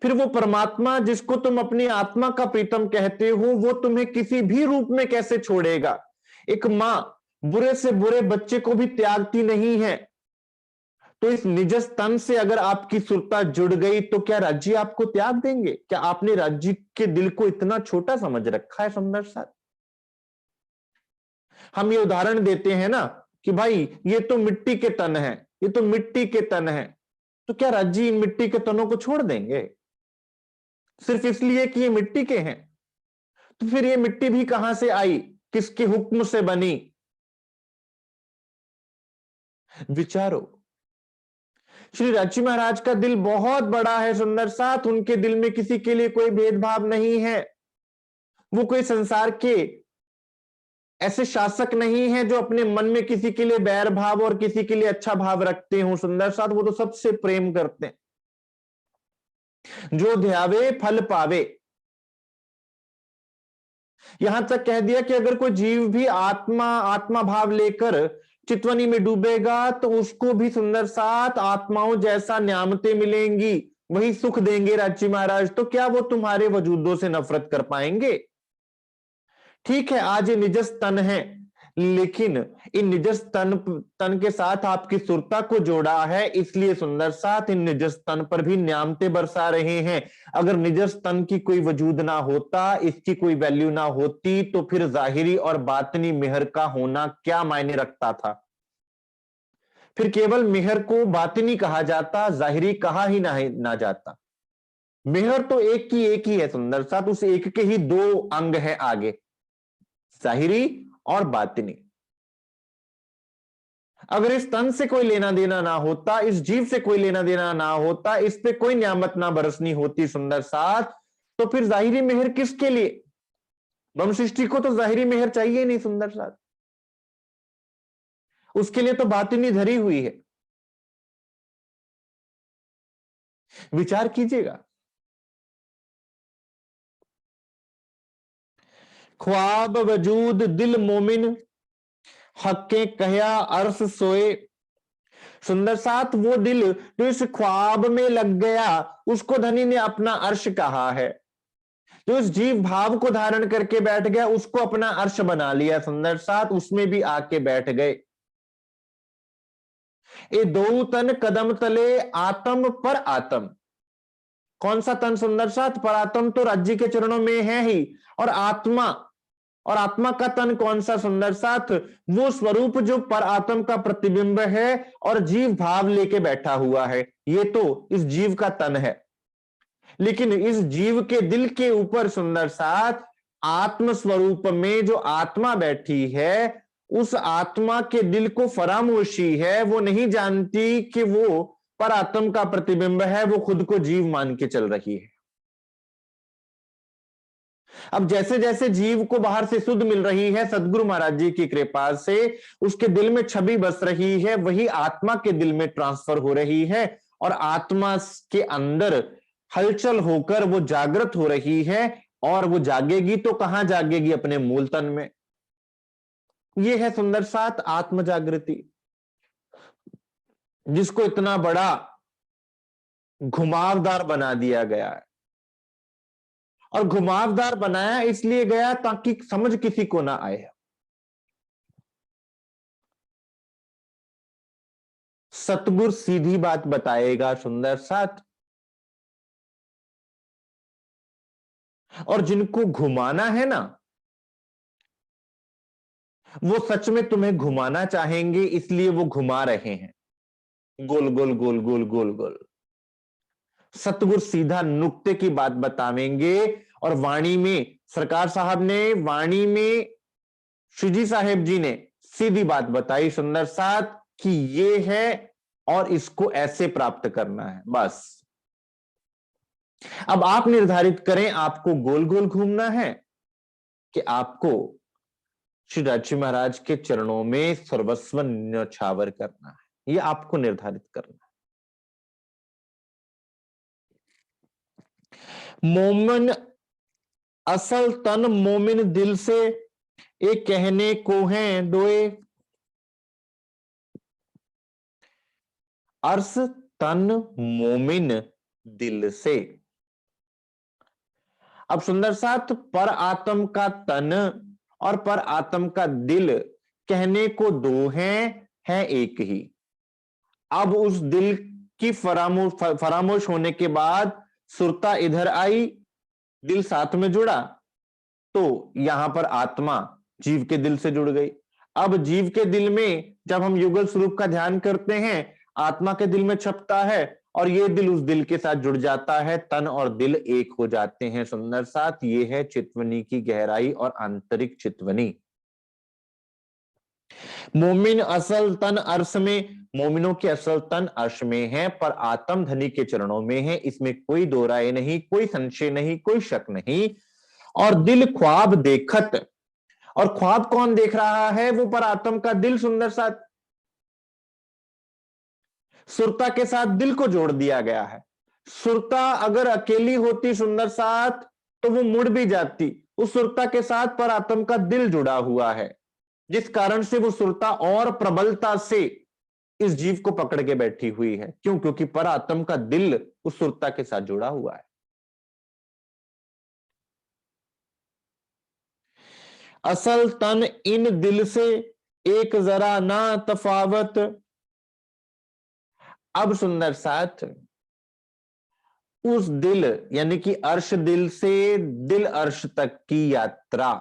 फिर वो परमात्मा जिसको तुम अपनी आत्मा का प्रीतम कहते हो, वो तुम्हें किसी भी रूप में कैसे छोड़ेगा? एक मां बुरे से बुरे बच्चे को भी त्यागती नहीं है। तो इस निजस तन से अगर आपकी सुरता जुड़ गई तो क्या राज्य आपको त्याग देंगे? क्या आपने राज्य के दिल को इतना छोटा समझ रखा है? सुंदर साथ, हम ये उदाहरण देते हैं ना कि भाई ये तो मिट्टी के तन है, ये तो मिट्टी के तन है, तो क्या राज्य इन मिट्टी के तनों को छोड़ देंगे सिर्फ इसलिए कि ये मिट्टी के हैं? तो फिर ये मिट्टी भी कहां से आई? किसके हुक्म से बनी? विचारो। श्री राची महाराज का दिल बहुत बड़ा है सुंदर साथ, उनके दिल में किसी के लिए कोई भेदभाव नहीं है। वो कोई संसार के ऐसे शासक नहीं है जो अपने मन में किसी के लिए बैर भाव और किसी के लिए अच्छा भाव रखते हो सुंदर साथ। वो तो सबसे प्रेम करते हैं। जो ध्यावे फल पावे। यहां तक कह दिया कि अगर कोई जीव भी आत्मा भाव लेकर चितवनी में डूबेगा तो उसको भी सुंदर साथ आत्माओं जैसा नियामतें मिलेंगी, वही सुख देंगे राज्य महाराज। तो क्या वो तुम्हारे वजूदों से नफरत कर पाएंगे? ठीक है, आज ये निजस तन है, लेकिन इन निजस तन के साथ आपकी सुरता को जोड़ा है, इसलिए सुंदर साथ इन निजस तन पर भी नियामतें बरसा रहे हैं। अगर निजस तन की कोई वजूद ना होता, इसकी कोई वैल्यू ना होती, तो फिर जाहिरी और बातनी मेहर का होना क्या मायने रखता था? फिर केवल मेहर को बातनी कहा जाता, जाहिरी कहा ही ना जाता। मेहर तो एक की एक ही है सुंदर साथ, उस एक के ही दो अंग है आगे, जाहिरी और बातिनी। अगर इस तन से कोई लेना देना ना होता, इस जीव से कोई लेना देना ना होता, इस पे कोई नियामत ना बरसनी होती सुंदर साथ, तो फिर जाहिरी मेहर किसके लिए? ब्रह्म सृष्टि को तो जाहिरी मेहर चाहिए नहीं सुंदर साथ, उसके लिए तो बातिनी धरी हुई है। विचार कीजिएगा। ख्वाब वजूद दिल मोमिन, हक्के कहया अर्श सोए। सुंदर साथ वो दिल जो इस ख्वाब में लग गया, उसको धनी ने अपना अर्श कहा है। जो इस जीव भाव को धारण करके बैठ गया, उसको अपना अर्श बना लिया सुंदर साथ, उसमें भी आके बैठ गए। ए दो तन कदम तले आत्म पर आत्म। कौन सा तन सुंदर साथ? पर आत्म तो राज्य के चरणों में है ही, और आत्मा और आत्मा का तन कौन सा सुंदर साथ? वो स्वरूप जो पर आत्म का प्रतिबिंब है और जीव भाव लेके बैठा हुआ है, ये तो इस जीव का तन है। लेकिन इस जीव के दिल के ऊपर सुंदर साथ आत्म स्वरूप में जो आत्मा बैठी है, उस आत्मा के दिल को फरामोशी है, वो नहीं जानती कि वो पर आत्म का प्रतिबिंब है, वो खुद को जीव मान के चल रही है। अब जैसे जैसे जीव को बाहर से शुद्ध मिल रही है सदगुरु महाराज जी की कृपा से, उसके दिल में छवि बस रही है, वही आत्मा के दिल में ट्रांसफर हो रही है और आत्मा के अंदर हलचल होकर वो जागृत हो रही है। और वो जागेगी तो कहां जागेगी? अपने मूल तन में। ये है सुंदर साथ आत्म जागृति, जिसको इतना बड़ा घुमावदार बना दिया गया है। और घुमावदार बनाया इसलिए गया ताकि समझ किसी को ना आए। सतगुरु सीधी बात बताएगा सुंदर साथ, और जिनको घुमाना है ना, वो सच में तुम्हें घुमाना चाहेंगे, इसलिए वो घुमा रहे हैं, गोल गोल गोल गोल गोल गोल। सतगुरु सीधा नुक्ते की बात बतावेंगे। और वाणी में सरकार साहब ने, वाणी में श्रीजी साहेब जी ने सीधी बात बताई सुंदर साथ कि ये है और इसको ऐसे प्राप्त करना है, बस। अब आप निर्धारित करें, आपको गोल गोल घूमना है कि आपको श्री राजी महाराज के चरणों में सर्वस्व न्यौछावर करना है, ये आपको निर्धारित करना है। मोमिन असल तन मोमिन दिल से, एक कहने को है दोए, अर्श तन मोमिन दिल से। अब सुंदर साथ पर आत्म का तन और पर आत्म का दिल कहने को दो हैं, है एक ही। अब उस दिल की फरामोश होने के बाद सुरता इधर आई, दिल साथ में जुड़ा, तो यहां पर आत्मा जीव के दिल से जुड़ गई। अब जीव के दिल में जब हम युगल स्वरूप का ध्यान करते हैं, आत्मा के दिल में छपता है और ये दिल उस दिल के साथ जुड़ जाता है, तन और दिल एक हो जाते हैं सुंदर साथ। ये है चितवनी की गहराई और आंतरिक चितवनी। मोमिन असल तन अर्श में, मोमिनों के असल तन अर्श में है, पर आत्म धनी के चरणों में है, इसमें कोई दो राय नहीं, कोई संशय नहीं, कोई शक नहीं। और दिल ख्वाब देखत, और ख्वाब कौन देख रहा है? वो पर आत्म का दिल सुंदर साथ। सुरता के साथ दिल को जोड़ दिया गया है। सुरता अगर अकेली होती सुंदर साथ तो वो मुड़ भी जाती, उस सुरता के साथ पर आत्म का दिल जुड़ा हुआ है, जिस कारण से वो सुरता और प्रबलता से इस जीव को पकड़ के बैठी हुई है। क्यों? क्योंकि पर आत्म का दिल उस सुरता के साथ जुड़ा हुआ है। असल तन इन दिल से एक जरा ना तफावत। अब सुंदर साथ उस दिल यानी कि अर्श दिल से दिल अर्श तक की यात्रा,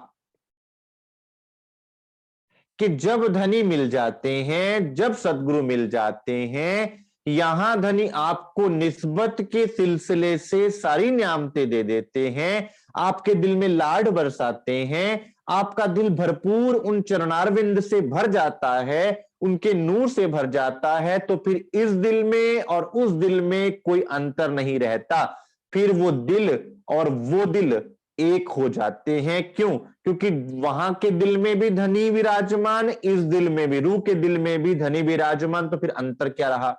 कि जब धनी मिल जाते हैं, जब सदगुरु मिल जाते हैं, यहां धनी आपको निस्बत के सिलसिले से सारी नियामतें दे देते हैं, आपके दिल में लाड बरसाते हैं, आपका दिल भरपूर उन चरणारविंद से भर जाता है, उनके नूर से भर जाता है। तो फिर इस दिल में और उस दिल में कोई अंतर नहीं रहता, फिर वो दिल और वो दिल एक हो जाते हैं। क्यों? क्योंकि वहां के दिल में भी धनी विराजमान, इस दिल में भी, रूह के दिल में भी धनी विराजमान, तो फिर अंतर क्या रहा?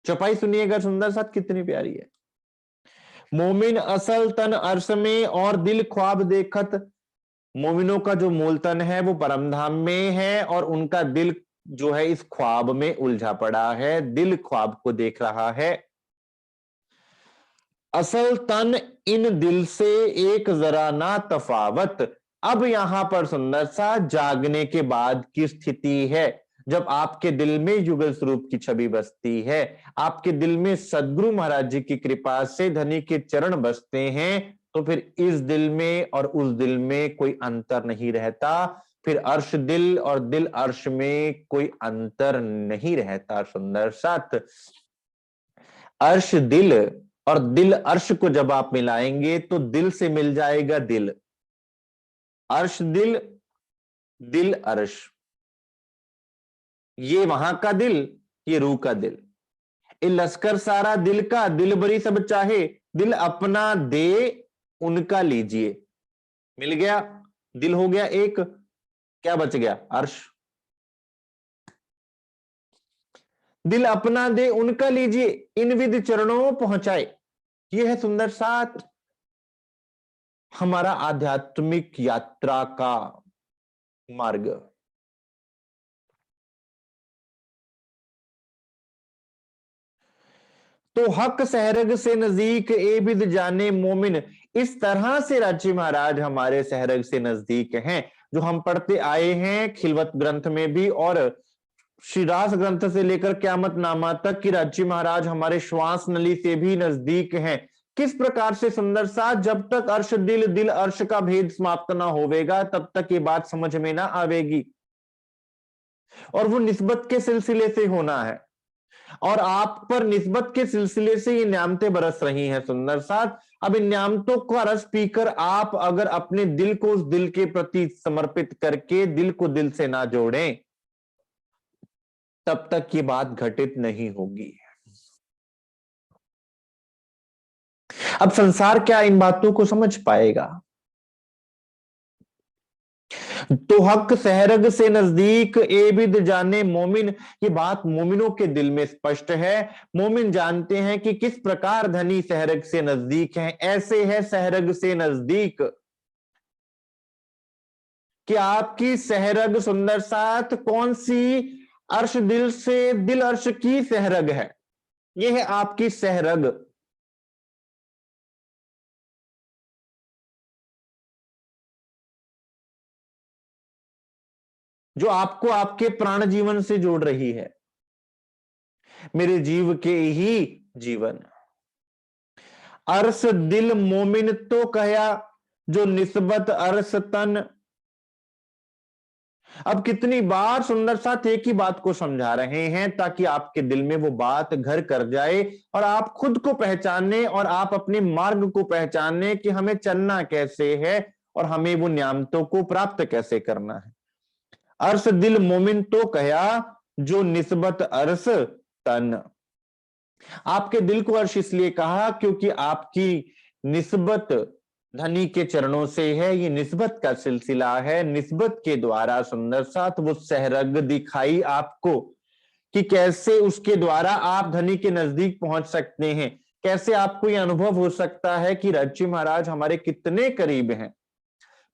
चौपाई सुनिएगा सुंदर साथ कितनी प्यारी है। मोमिन असल तन अर्श में और दिल ख्वाब देखत। मोमिनों का जो मूल तन है वो परमधाम में है और उनका दिल जो है इस ख्वाब में उलझा पड़ा है, दिल ख्वाब को देख रहा है। असल तन इन दिल से एक जरा ना तफावत। अब यहां पर सुंदर सा जागने के बाद की स्थिति है। जब आपके दिल में युगल स्वरूप की छवि बसती है, आपके दिल में सदगुरु महाराज जी की कृपा से धनी के चरण बसते हैं, तो फिर इस दिल में और उस दिल में कोई अंतर नहीं रहता। फिर अर्श दिल और दिल अर्श में कोई अंतर नहीं रहता। सुंदर साथ, अर्श दिल और दिल अर्श को जब आप मिलाएंगे तो दिल से मिल जाएगा दिल। अर्श दिल, दिल अर्श, ये वहां का दिल, ये रूह का दिल। ये लश्कर सारा दिल का, दिल बरी सब चाहे, दिल अपना दे उनका लीजिए। मिल गया, दिल हो गया एक, क्या बच गया? अर्श। दिल अपना दे उनका लीजिए, इन विद चरणों पहुंचाए। यह है सुंदर साथ हमारा आध्यात्मिक यात्रा का मार्ग। तो हक सहरग से नजदीक ए बिद जाने मोमिन, इस तरह से रांची महाराज हमारे सहरग से नजदीक हैं, जो हम पढ़ते आए हैं खिलवत ग्रंथ में भी और श्रीरास ग्रंथ से लेकर क्यामत नामा तक कि रांची महाराज हमारे श्वास नली से भी नजदीक हैं। किस प्रकार से सुंदर सा, जब तक अर्श दिल, दिल अर्श का भेद समाप्त ना होवेगा तब तक ये बात समझ में ना आवेगी। और वो निस्बत के सिलसिले से होना है, और आप पर निस्बत के सिलसिले से ये न्यामतें बरस रही हैं सुंदर साथ। अब इन न्यामतों का रस पीकर आप अगर अपने दिल को उस दिल के प्रति समर्पित करके दिल को दिल से ना जोड़ें, तब तक ये बात घटित नहीं होगी। अब संसार क्या इन बातों को समझ पाएगा? तो हक सहरग से नजदीक एबिद जाने मोमिन, ये बात मोमिनों के दिल में स्पष्ट है। मोमिन जानते हैं कि किस प्रकार धनी सहरग से नजदीक है। ऐसे है सहरग से नजदीक कि आपकी सहरग सुंदर साथ कौन सी? अर्श दिल से, दिल अर्श की सहरग है। यह है आपकी सहरग। जो आपको आपके प्राण जीवन से जोड़ रही है, मेरे जीव के ही जीवन। अर्श दिल मोमिन तो कहा, जो निस्बत अर्श तन। अब कितनी बार सुंदर साथ एक ही बात को समझा रहे हैं ताकि आपके दिल में वो बात घर कर जाए और आप खुद को पहचाने और आप अपने मार्ग को पहचाने कि हमें चलना कैसे है और हमें वो न्यामतों को प्राप्त कैसे करना है। अर्श दिल मोमिन तो कहा, जो निस्बत अर्श तन। आपके दिल को अर्श इसलिए कहा क्योंकि आपकी निस्बत धनी के चरणों से है। ये निस्बत का सिलसिला है। निस्बत के द्वारा सुंदर साथ वो सहरग दिखाई आपको कि कैसे उसके द्वारा आप धनी के नजदीक पहुंच सकते हैं। कैसे आपको यह अनुभव हो सकता है कि रांची महाराज हमारे कितने करीब हैं।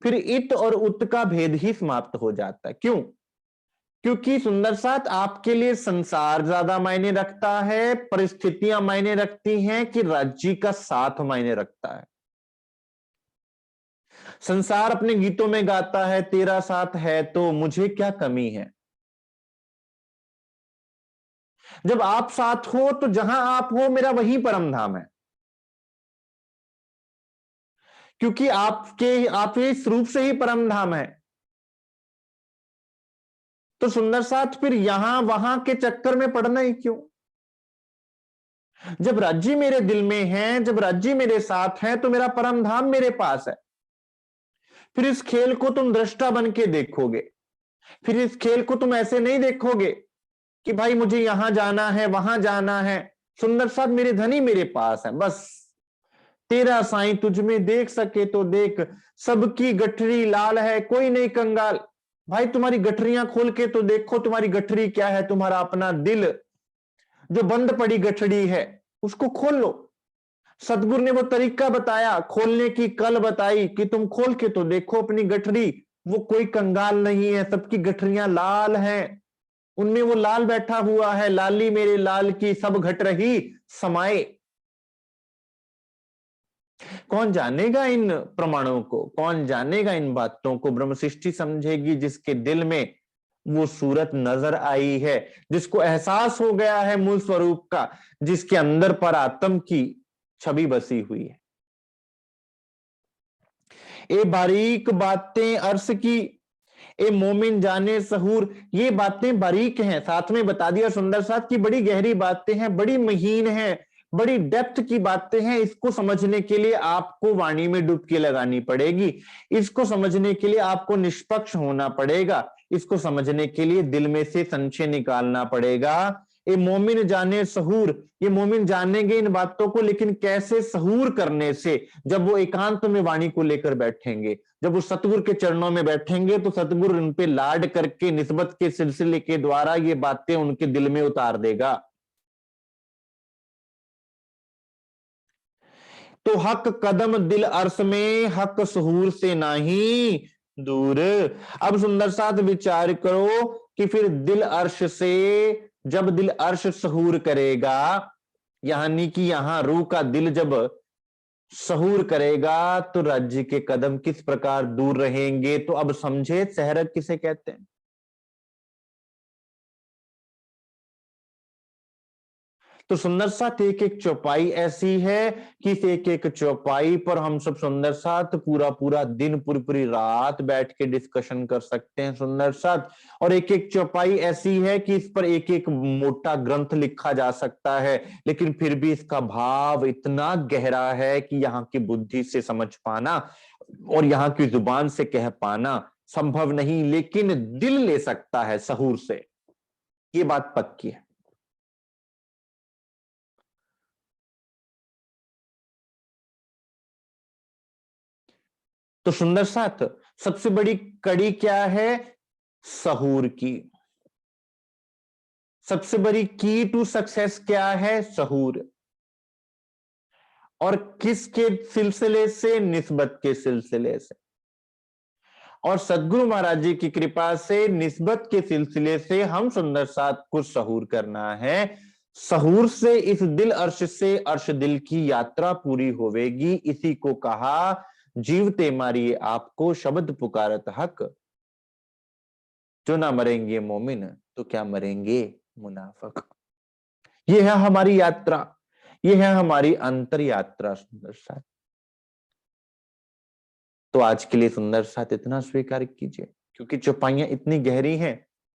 फिर इत और उत का भेद ही समाप्त हो जाता है। क्यों? क्योंकि सुंदर साथ आपके लिए संसार ज्यादा मायने रखता है, परिस्थितियां मायने रखती हैं कि राज्य का साथ मायने रखता है। संसार अपने गीतों में गाता है, तेरा साथ है तो मुझे क्या कमी है। जब आप साथ हो तो जहां आप हो मेरा वही परम धाम है, क्योंकि आपके इस रूप से ही परम धाम है। तो सुंदर साथ फिर यहां वहां के चक्कर में पड़ना ही क्यों? जब राज्य मेरे दिल में है, जब राज्य मेरे साथ है तो मेरा परम धाम मेरे पास है। फिर इस खेल को तुम दृष्टा बन के देखोगे। फिर इस खेल को तुम ऐसे नहीं देखोगे कि भाई मुझे यहां जाना है वहां जाना है। सुंदर साथ मेरे धनी मेरे पास है, बस तेरा साईं तुझ में देख सके तो देख। सबकी गठरी लाल है कोई नहीं कंगाल। भाई तुम्हारी गठरियां खोल के तो देखो, तुम्हारी गठरी क्या है? तुम्हारा अपना दिल। जो बंद पड़ी गठरी है उसको खोल लो। सतगुरु ने वो तरीका बताया, खोलने की कल बताई कि तुम खोल के तो देखो अपनी गठरी। वो कोई कंगाल नहीं है, सबकी गठरियां लाल हैं। उनमें वो लाल बैठा हुआ है। लाली मेरे लाल की सब घट रही समाए। कौन जानेगा इन प्रमाणों को? कौन जानेगा इन बातों को? ब्रह्म सृष्टि समझेगी जिसके दिल में वो सूरत नजर आई है, जिसको एहसास हो गया है मूल स्वरूप का, जिसके अंदर पर आत्म की छवि बसी हुई है। ए बारीक बातें अर्श की, ए मोमिन जाने सहूर, ये बातें बारीक हैं, साथ में बता दिया सुंदर साथ की बड़ी गहरी बातें हैं, बड़ी महीन हैं, बड़ी डेप्थ की बातें हैं। इसको समझने के लिए आपको वाणी में डुबकी लगानी पड़ेगी, इसको समझने के लिए आपको निष्पक्ष होना पड़ेगा, इसको समझने के लिए दिल में से संशय निकालना पड़ेगा। ये मोमिन जाने सहूर, ये मोमिन जानेंगे इन बातों को, लेकिन कैसे? सहूर करने से। जब वो एकांत में वाणी को लेकर बैठेंगे, जब वो सतगुरु के चरणों में बैठेंगे, तो सतगुरु उन पे लाड करके निस्बत के सिलसिले के द्वारा ये बातें उनके दिल में उतार देगा। तो हक कदम दिल अर्श में, हक सहूर से नहीं दूर। अब सुंदर साथ विचार करो कि फिर दिल अर्श से, जब दिल अर्श सहूर करेगा, यानी कि यहां रूह का दिल जब सहूर करेगा, तो राज्य के कदम किस प्रकार दूर रहेंगे। तो अब समझे सहरग किसे कहते हैं। तो सुंदर साथ एक एक चौपाई ऐसी है कि इस एक एक चौपाई पर हम सब सुंदर साथ पूरा पूरा दिन, पूरी पूरी रात बैठ के डिस्कशन कर सकते हैं सुंदर साथ। और एक एक चौपाई ऐसी है कि इस पर एक एक मोटा ग्रंथ लिखा जा सकता है, लेकिन फिर भी इसका भाव इतना गहरा है कि यहाँ की बुद्धि से समझ पाना और यहाँ की जुबान से कह पाना संभव नहीं, लेकिन दिल ले सकता है सहूर से, ये बात पक्की है। तो सुंदर साथ सबसे बड़ी कड़ी क्या है? सहूर की। सबसे बड़ी की टू सक्सेस क्या है? सहूर। और किसके सिलसिले से? निस्बत के सिलसिले से। और सदगुरु महाराज जी की कृपा से निस्बत के सिलसिले से हम सुंदर साथ को सहूर करना है। सहूर से इस दिल अर्श से अर्श दिल की यात्रा पूरी होवेगी। इसी को कहा जीवते मारिए आपको शब्द पुकारत हक, जो ना मरेंगे मोमिन तो क्या मरेंगे मुनाफिक। ये है हमारी यात्रा, ये है हमारी अंतर यात्रा सुंदर साथ। तो आज के लिए सुंदर साथ इतना स्वीकार कीजिए, क्योंकि चौपाइयां इतनी गहरी हैं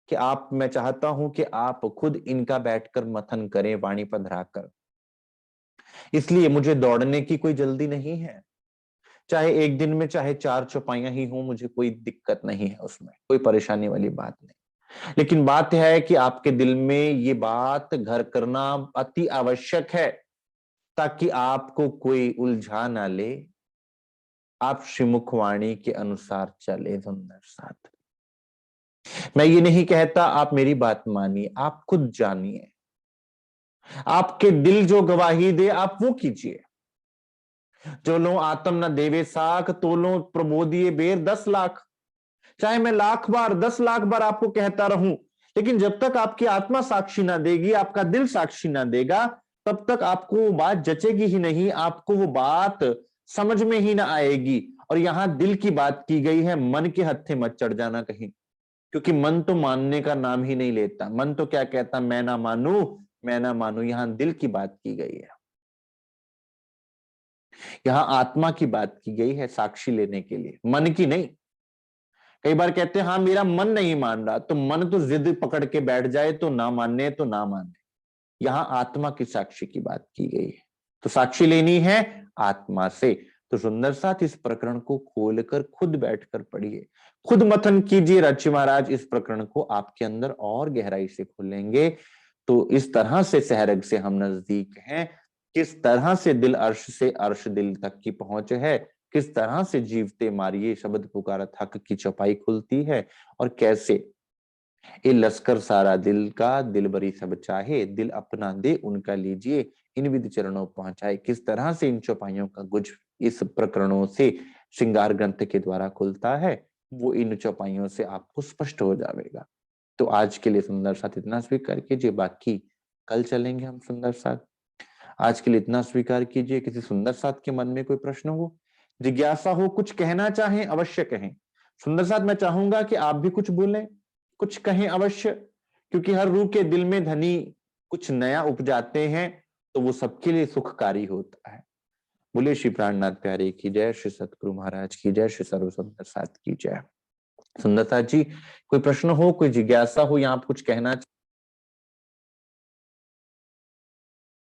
कि मैं चाहता हूं कि आप खुद इनका बैठकर मथन करें वाणी पर धराकर। इसलिए मुझे दौड़ने की कोई जल्दी नहीं है, चाहे एक दिन में चाहे 4 चौपाइयां ही हों, मुझे कोई दिक्कत नहीं है, उसमें कोई परेशानी वाली बात नहीं। लेकिन बात है कि आपके दिल में ये बात घर करना अति आवश्यक है, ताकि आपको कोई उलझा ना ले, आप श्रीमुखवाणी के अनुसार चले सुंदर साथ। मैं ये नहीं कहता आप मेरी बात मानिए, आप खुद जानिए, आपके दिल जो गवाही दे आप वो कीजिए। जो लो आत्म न देवे साख, तो लो प्रबोधिए बेर 10 लाख। चाहे मैं लाख बार 10 लाख बार आपको कहता रहूं, लेकिन जब तक आपकी आत्मा साक्षी ना देगी, आपका दिल साक्षी ना देगा, तब तक आपको वो बात जचेगी ही नहीं, आपको वो बात समझ में ही ना आएगी। और यहां दिल की बात की गई है, मन के हत्थे मत चढ़ जाना कहीं, क्योंकि मन तो मानने का नाम ही नहीं लेता। मन तो क्या कहता? मैं ना मानू, मैं ना मानू। यहां दिल की बात की गई है, यहां आत्मा की बात की गई है साक्षी लेने के लिए, मन की नहीं। कई बार कहते हैं हाँ मेरा मन नहीं मान रहा, तो मन तो जिद पकड़ के बैठ जाए तो ना मानने तो ना माने। यहां आत्मा की साक्षी की बात की गई है, तो साक्षी लेनी है आत्मा से। तो सुंदर साथ इस प्रकरण को खोलकर खुद बैठकर पढ़िए, खुद मथन कीजिए। रची महाराज इस प्रकरण को आपके अंदर और गहराई से खोलेंगे। तो इस तरह से सहरग से हम नजदीक हैं, किस तरह से दिल अर्श से अर्श दिल तक की पहुंच है, किस तरह से जीवते मारिए शब्द पुकारत हक की चौपाई खुलती है, और कैसे ये लश्कर सारा दिल का दिल बरी सब चाहे, दिल अपना दे उनका लीजिए इन विधि चरणों पहुंचाए। किस तरह से इन चौपाइयों का गुज इस प्रकरणों से श्रृंगार ग्रंथ के द्वारा खुलता है, वो इन चौपाइयों से आपको स्पष्ट हो जाएगा। तो आज के लिए सुंदर साथ इतना स्वीकार कीजिए, बाकी कल चलेंगे हम सुंदर साथ। आज के लिए इतना स्वीकार कीजिए। किसी सुंदर साथ के मन में कोई प्रश्न हो, जिज्ञासा हो, कुछ कहना चाहें, अवश्य कहें। सुंदर साथ मैं चाहूंगा कि आप भी कुछ बोलें, कुछ कहें अवश्य, क्योंकि हर रूह के दिल में धनी कुछ नया उपजाते हैं तो वो सबके लिए सुखकारी होता है। बोले श्री प्राणनाथ प्यारे की जय, श्री सतगुरु महाराज की जय, श्री सर्व सुंदर साथ की जय। सुंदरता जी, कोई प्रश्न हो, कोई जिज्ञासा हो या आप कुछ कहना